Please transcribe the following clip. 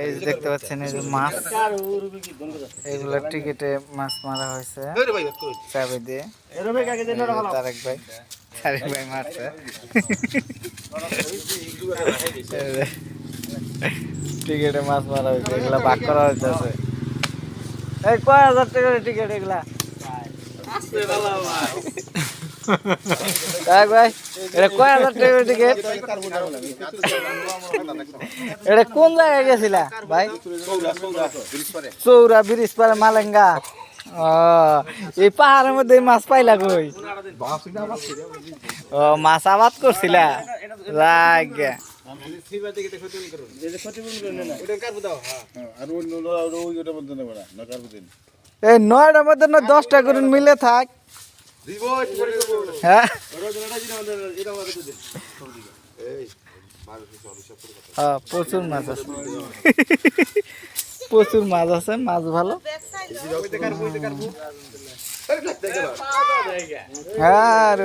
এই যে দেখতে পাচ্ছেন এই যে মাছ, এইগুলো টিকেটে মাছ মারা হয়েছে চাবি দিয়ে। তারেক ভাই মারছে, টিকেটে মাছ মারা হয়েছে, এগুলা ভাগ করা হইতেছে। এই কয় হাজার টাকার টিকিট এগুলা? ভাই এটা কয় হাজার টাকার টিকিট? এটা কোন জায়গায় গেছিলা ভাই? চৌরা ব্রিজ পারে মালেঙ্গা। ও এই পাহাড়ের মধ্যে মাছ পাইলা কই? ও মাছ আবাদ করছিলা? রাগ এই 9টার মধ্যে 10টা করে মিলে থাক। হ্যাঁ প্রচুর মাছ আছে, প্রচুর মাছ আছে, মাছ ভালো। হ্যাঁ